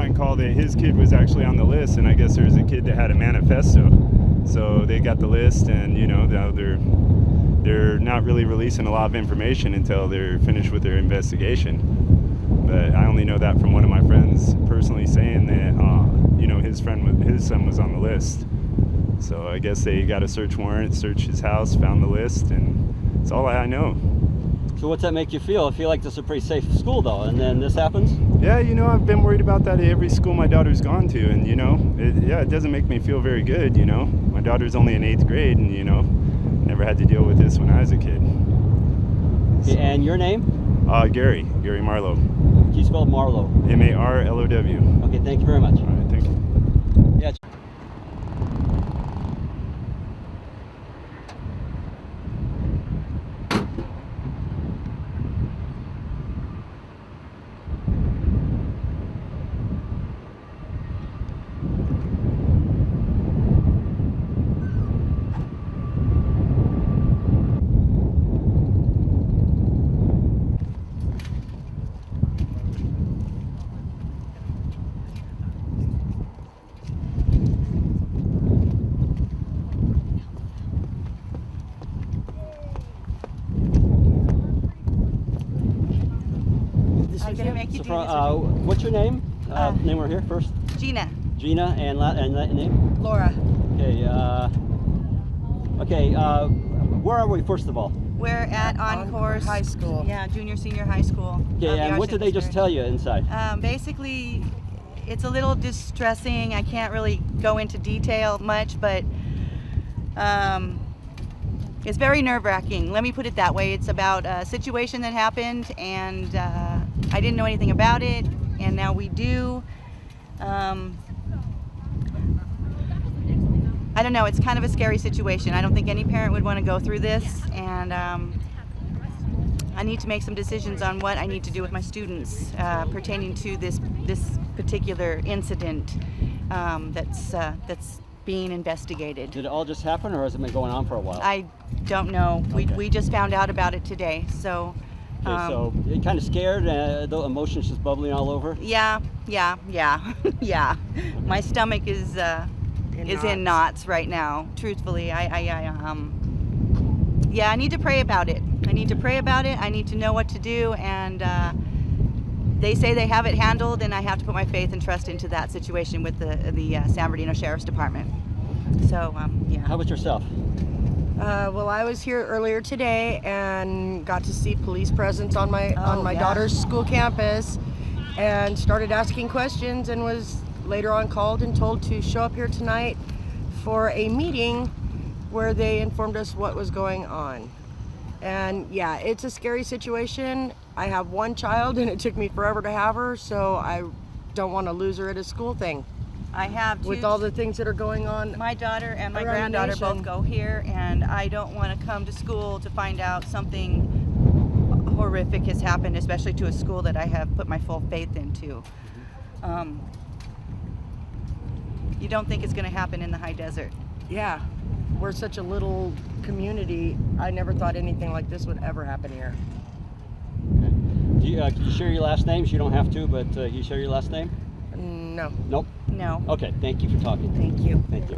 911 call that his kid was actually on the list, and I guess there was a kid that had a manifesto. So they got the list, and now they're not really releasing a lot of information until they're finished with their investigation. But I only know that from one of my friends personally saying that his son was on the list. So I guess they got a search warrant, searched his house, found the list, and that's all I know. So what's that make you feel? I feel like this is a pretty safe school though, and then this happens? Yeah, I've been worried about that at every school my daughter's gone to, and it doesn't make me feel very good, My daughter's only in 8th grade, and never had to deal with this when I was a kid. So, and your name? Gary Marlowe. Can you spell Marlowe? Marlow. Okay, thank you very much. All right, thank you. Yeah. What's your name? Name we're here first. Gina. Gina, and name? Laura. Okay. Where are we first of all? We're at Encore High School. Yeah, junior high school. Okay, and what did they just tell you inside? Basically, it's a little distressing. I can't really go into detail much, but it's very nerve-wracking. Let me put it that way. It's about a situation that happened, and I didn't know anything about it, and now we do. I don't know, it's kind of a scary situation. I don't think any parent would want to go through this, and I need to make some decisions on what I need to do with my students pertaining to this particular incident that's being investigated. Did it all just happen, or has it been going on for a while? I don't know. Okay. We just found out about it today, so. Okay, so you're kind of scared, the emotions just bubbling all over? Yeah. My stomach is in knots right now, truthfully. I need to pray about it. I need to know what to do, and they say they have it handled, and I have to put my faith and trust into that situation with the San Bernardino Sheriff's Department. So, yeah. How about yourself? Well, I was here earlier today and got to see police presence on my daughter's school campus, and started asking questions, and was later on called and told to show up here tonight for a meeting where they informed us what was going on. And yeah, it's a scary situation. I have one child, and it took me forever to have her, so I don't want to lose her at a school thing. I have with all the things that are going on. My daughter and my granddaughter both go here, and I don't want to come to school to find out something horrific has happened, especially to a school that I have put my full faith into. You don't think it's going to happen in the high desert? Yeah, we're such a little community. I never thought anything like this would ever happen here. Okay. Can you share your last names? You don't have to, but can you share your last name? No. Nope. No. Okay, thank you for talking. Thank you. Thank you.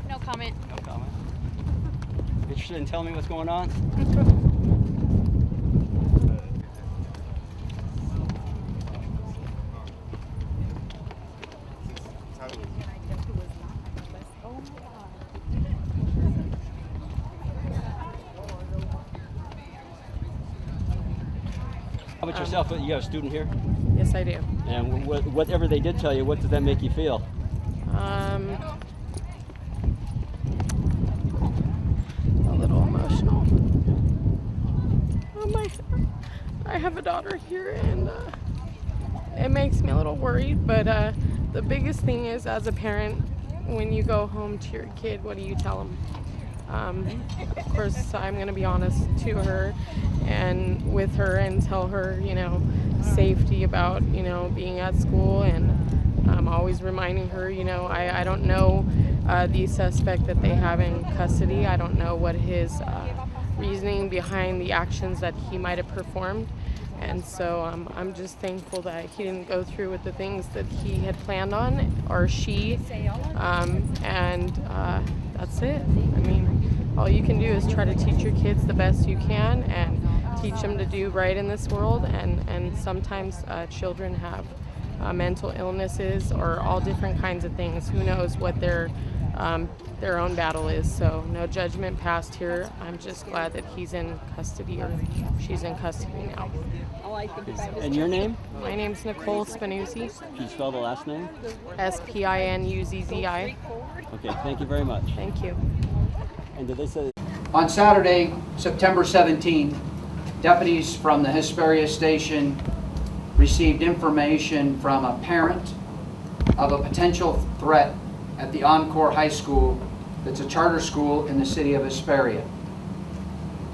No comment. No comment. Interested in telling me what's going on? How about yourself? You got a student here? Yes, I do. And whatever they did tell you, what did that make you feel? A little emotional. I have a daughter here, and it makes me a little worried, but the biggest thing is, as a parent, when you go home to your kid, what do you tell them? Of course, I'm going to be honest to her and with her and tell her, safety about, being at school, and I'm always reminding her, I don't know the suspect that they have in custody. I don't know what his reasoning behind the actions that he might have performed, And so I'm just thankful that he didn't go through with the things that he had planned on, or she, and that's it. I mean, all you can do is try to teach your kids the best you can and teach them to do right in this world, and sometimes children have mental illnesses or all different kinds of things. Who knows what their own battle is. So no judgment passed here. I'm just glad that he's in custody, or she's in custody now. And your name? My name's Nicole Spinuzzi, Can you spell the last name? Spinuzzi. Okay, thank you very much. Thank you. And did they say On Saturday, September 17th, deputies from the Hesperia station received information from a parent of a potential threat at the Encore High School, that's a charter school in the city of Hesperia.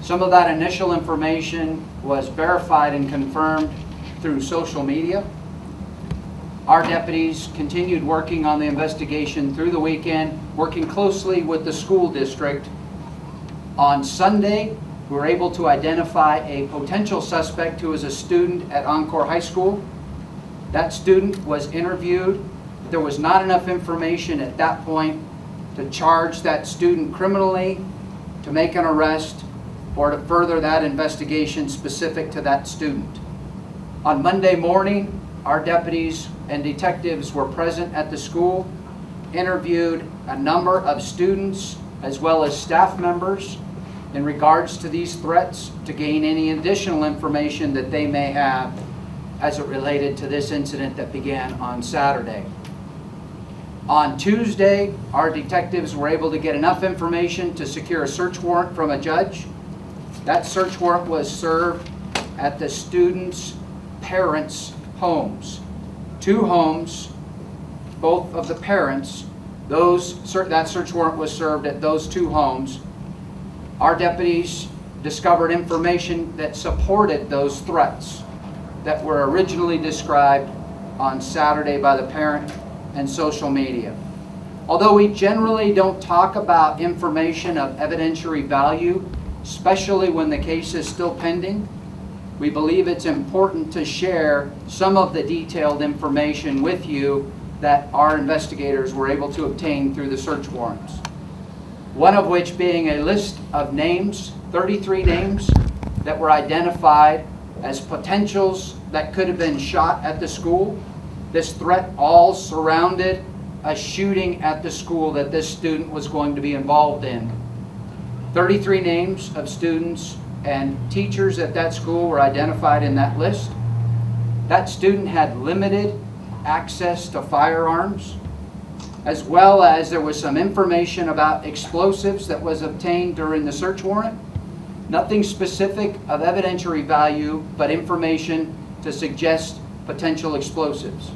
Some of that initial information was verified and confirmed through social media. Our deputies continued working on the investigation through the weekend, working closely with the school district. On Sunday, we were able to identify a potential suspect who was a student at Encore High School. That student was interviewed. There was not enough information at that point to charge that student criminally, to make an arrest, or to further that investigation specific to that student. On Monday morning, our deputies and detectives were present at the school, interviewed a number of students as well as staff members in regards to these threats, to gain any additional information that they may have as it related to this incident that began on Saturday. On Tuesday, our detectives were able to get enough information to secure a search warrant from a judge. That search warrant was served at the students' parents' homes. 2 homes, both of the parents, that search warrant was served at those 2 homes. Our deputies discovered information that supported those threats that were originally described on Saturday by the parent and social media. Although we generally don't talk about information of evidentiary value, especially when the case is still pending, we believe it's important to share some of the detailed information with you that our investigators were able to obtain through the search warrants. One of which being a list of names, 33 names that were identified as potentials that could have been shot at the school. This threat all surrounded a shooting at the school that this student was going to be involved in. 33 names of students and teachers at that school were identified in that list. That student had limited access to firearms, as well as there was some information about explosives that was obtained during the search warrant. Nothing specific of evidentiary value, but information to suggest potential explosives.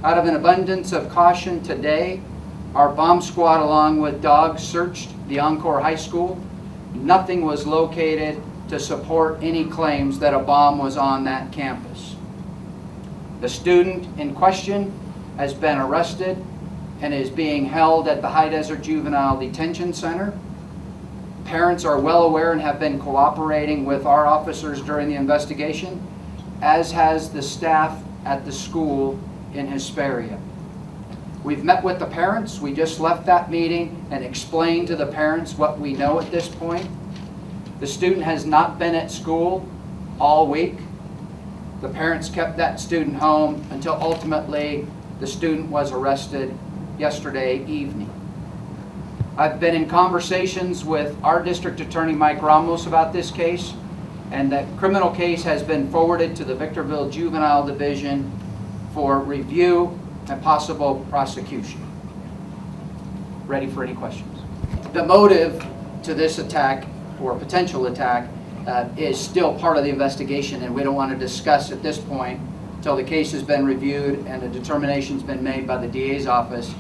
Out of an abundance of caution today, our bomb squad, along with dogs, searched the Encore High School. Nothing was located to support any claims that a bomb was on that campus. The student in question has been arrested and is being held at the High Desert Juvenile Detention Center. Parents are well aware and have been cooperating with our officers during the investigation, as has the staff at the school in Hesperia. We've met with the parents. We just left that meeting and explained to the parents what we know at this point. The student has not been at school all week. The parents kept that student home until ultimately the student was arrested yesterday evening. I've been in conversations with our district attorney, Mike Ramos, about this case, and the criminal case has been forwarded to the Victorville Juvenile Division for review and possible prosecution. Ready for any questions? The motive to this attack, or potential attack, is still part of the investigation, and we don't want to discuss at this point until the case has been reviewed and a determination's been made by the DA's office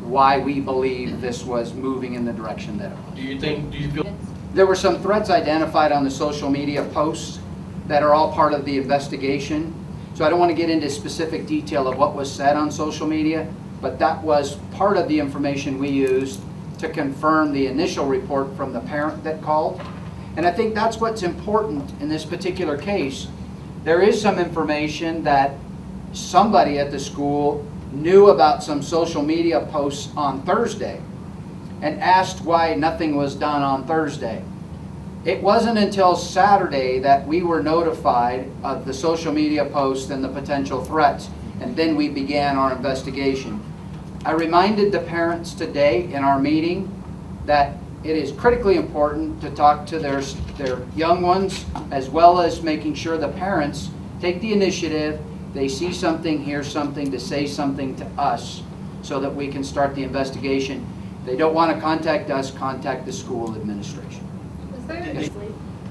why we believe this was moving in the direction that it was. Do you feel? There were some threats identified on the social media posts that are all part of the investigation. So I don't want to get into specific detail of what was said on social media, but that was part of the information we used to confirm the initial report from the parent that called. And I think that's what's important in this particular case. There is some information that somebody at the school knew about some social media posts on Thursday and asked why nothing was done on Thursday. It wasn't until Saturday that we were notified of the social media posts and the potential threats, and then we began our investigation. I reminded the parents today in our meeting that it is critically important to talk to their young ones, as well as making sure the parents take the initiative, they see something, hear something, to say something to us so that we can start the investigation. If they don't want to contact us, contact the school administration.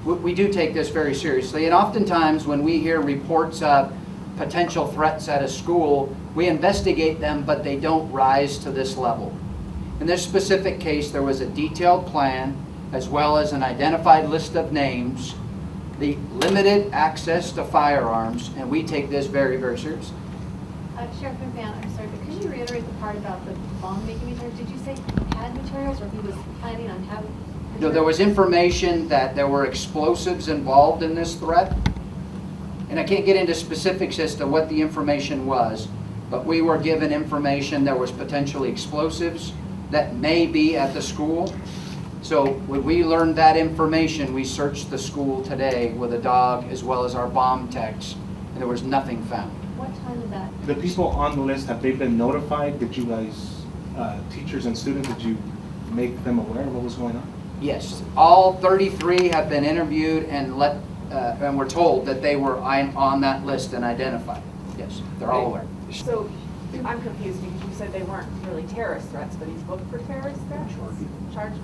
We do take this very seriously, and oftentimes when we hear reports of potential threats at a school, we investigate them, but they don't rise to this level. In this specific case, there was a detailed plan, as well as an identified list of names, the limited access to firearms, and we take this very, very seriously. Sheriff McMahon, I'm sorry, but could you reiterate the part about the bomb-making materials? Did you say he had materials, or he was planning on having? No, there was information that there were explosives involved in this threat, and I can't get into specifics as to what the information was, but we were given information there was potentially explosives that may be at the school. So when we learned that information, we searched the school today with a dog as well as our bomb techs, and there was nothing found. What time is that? The people on the list, have they been notified? Did you guys, teachers and students, did you make them aware of what was going on? Yes, all 33 have been interviewed and were told that they were on that list and identified. Yes, they're all aware. So I'm confused because you said they weren't really terrorist threats, but he's booked for terrorist threats? Charged.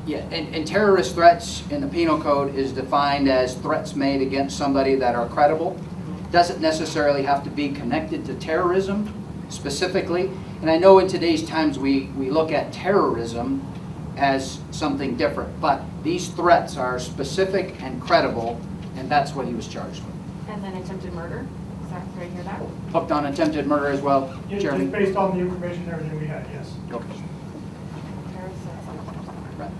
Yeah, and terrorist threats in the penal code is defined as threats made against somebody that are credible. Doesn't necessarily have to be connected to terrorism specifically. And I know in today's times we look at terrorism as something different, but these threats are specific and credible, and that's what he was charged with. And then attempted murder? Is that right here that? Hooked on attempted murder as well, Chairman? Just based on the information and everything we had, yes. Okay. Terrorist threats.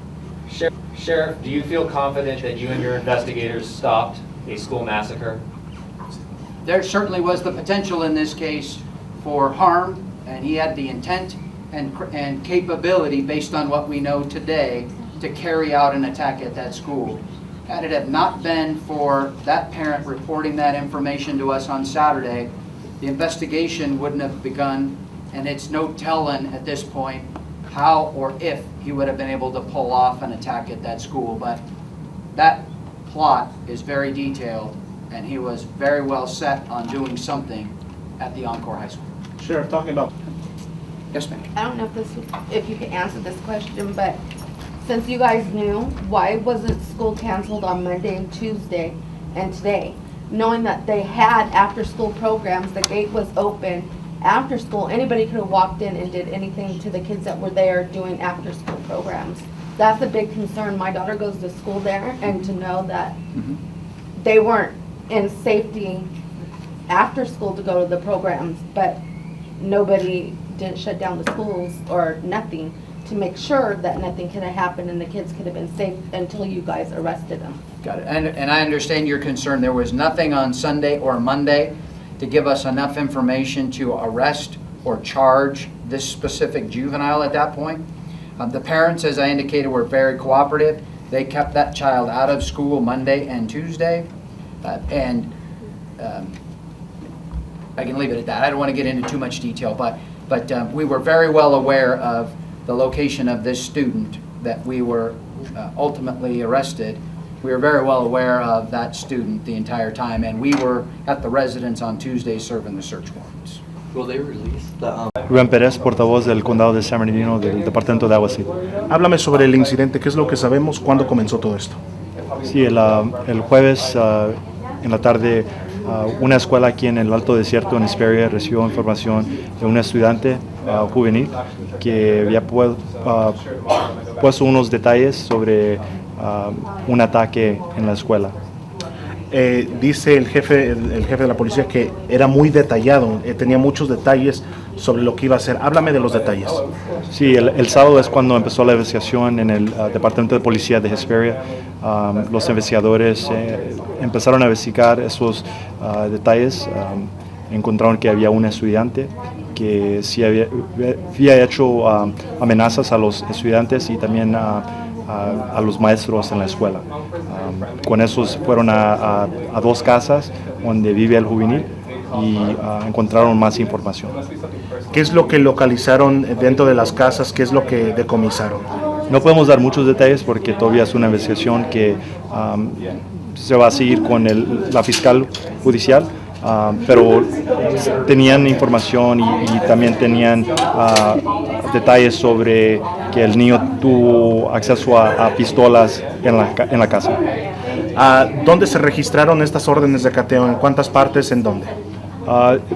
Right. Sheriff, do you feel confident that you and your investigators stopped a school massacre? There certainly was the potential in this case for harm, and he had the intent and capability, based on what we know today, to carry out an attack at that school. Had it have not been for that parent reporting that information to us on Saturday, the investigation wouldn't have begun, and it's no telling at this point how or if he would have been able to pull off an attack at that school. But that plot is very detailed, and he was very well set on doing something at the Encore High School. Sheriff, talking about Yes, ma'am. I don't know if you can answer this question, but since you guys knew, why wasn't school canceled on Monday and Tuesday and today? Knowing that they had after-school programs, the gate was open after school, anybody could have walked in and did anything to the kids that were there doing after-school programs. That's a big concern. My daughter goes to school there, and to know that they weren't in safety after school to go to the programs, but nobody didn't shut down the schools or nothing to make sure that nothing could have happened and the kids could have been safe until you guys arrested them. Got it. And I understand your concern. There was nothing on Sunday or Monday to give us enough information to arrest or charge this specific juvenile at that point. The parents, as I indicated, were very cooperative. They kept that child out of school Monday and Tuesday. I can leave it at that. I don't want to get into too much detail, but we were very well aware of the location of this student that we were ultimately arrested. We were very well aware of that student the entire time, and we were at the residence on Tuesday serving the search warrants. Will they release the Rubén Pérez, portavoz del condado de San Bernardino del departamento de Agua City. Háblame sobre el incidente, qué es lo que sabemos, cuándo comenzó todo esto. Sí, el jueves en la tarde, una escuela aquí en el Alto Desierto en Hesperia recibió información de un estudiante juvenil que había puesto unos detalles sobre un ataque en la escuela. dice el jefe de la policía que era muy detallado, tenía muchos detalles sobre lo que iba a hacer. Háblame de los detalles. Sí, el sábado es cuando empezó la investigación en el Departamento de Policía de Hesperia. Los investigadores empezaron a investigar esos detalles. Encontraron que había un estudiante que sí había hecho amenazas a los estudiantes y también a los maestros en la escuela. Con esos fueron a dos casas donde vive el juvenil y encontraron más información. ¿Qué es lo que localizaron dentro de las casas? ¿Qué es lo que decomisaron? No podemos dar muchos detalles porque todavía es una investigación que se va a seguir con la fiscal judicial. Pero tenían información y también tenían detalles sobre que el niño tuvo acceso a pistolas en la casa. ¿Dónde se registraron estas órdenes de cateo? ¿En cuántas partes? ¿En dónde?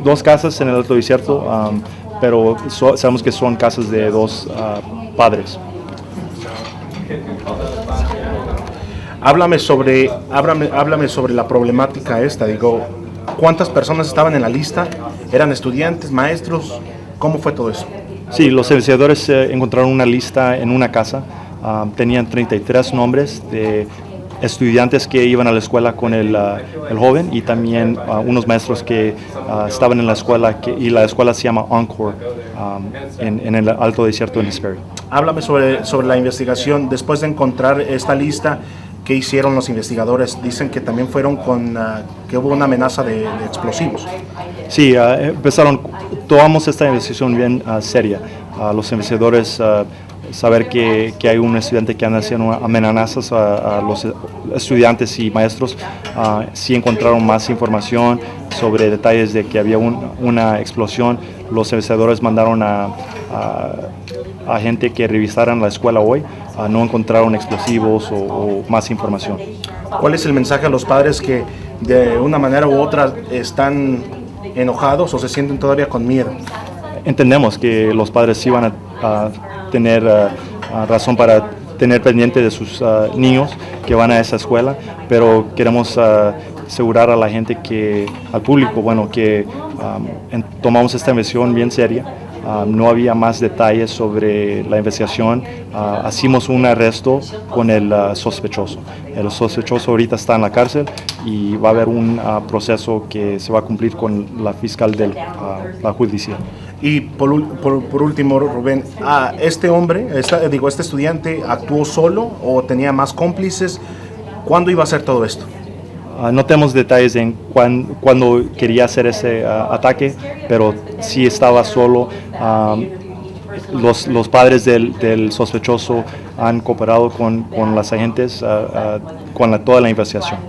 Dos casas en el Alto Desierto, pero sabemos que son casas de dos padres. Háblame sobre la problemática esta. Digo, ¿cuántas personas estaban en la lista? ¿Eran estudiantes, maestros? ¿Cómo fue todo eso? Sí, los investigadores encontraron una lista en una casa. Tenían 33 nombres de estudiantes que iban a la escuela con el joven y también unos maestros que estaban en la escuela y la escuela se llama Encore en el Alto Desierto en Hesperia. Háblame sobre la investigación. Después de encontrar esta lista, ¿qué hicieron los investigadores? Dicen que también fueron que hubo una amenaza de explosivos. Sí, tomamos esta investigación bien seria. Los investigadores saber que hay un estudiante que anda haciendo amenazas a los estudiantes y maestros, sí encontraron más información sobre detalles de que había una explosión. Los investigadores mandaron a gente que revisaran la escuela hoy. No encontraron explosivos o más información. ¿Cuál es el mensaje a los padres que de una manera u otra están enojados o se sienten todavía con miedo? Entendemos que los padres sí van a tener razón para tener pendiente de sus niños que van a esa escuela, pero queremos asegurar a la gente al público, que tomamos esta investigación bien seria. No había más detalles sobre la investigación. Hicimos un arresto con el sospechoso. El sospechoso ahorita está en la cárcel y va a haber un proceso que se va a cumplir con la fiscal de la justicia. Y por último, Rubén, ¿este estudiante actuó solo o tenía más cómplices? ¿Cuándo iba a hacer todo esto? No tenemos detalles en cuándo quería hacer ese ataque, pero sí estaba solo. Los padres del sospechoso han cooperado con los agentes con toda la investigación.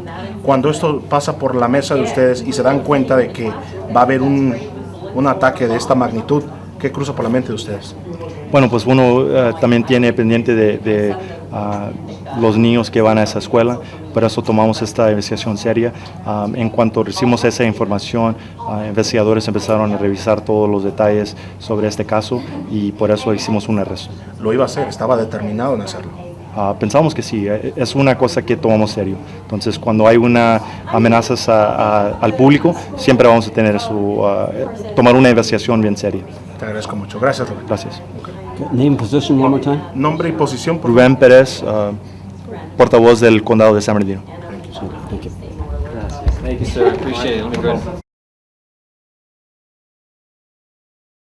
Cuando esto pasa por la mesa de ustedes y se dan cuenta de que va a haber un ataque de esta magnitud, ¿qué cruza por la mente de ustedes? Bueno, pues uno también tiene pendiente de los niños que van a esa escuela, por eso tomamos esta investigación seria. En cuanto recibimos esa información, investigadores empezaron a revisar todos los detalles sobre este caso y por eso hicimos un arresto. Lo iba a hacer, estaba determinado en hacerlo. Pensamos que sí, es una cosa que tomamos serio. Entonces, cuando hay amenazas al público, siempre vamos a tener tomar una investigación bien seria. Te agradezco mucho. Gracias, Rubén. Gracias. Name, position one more time. Nombre y posición. Rubén Pérez, portavoz del condado de San Bernardino. Thank you, sir. Appreciate it. Let me go ahead.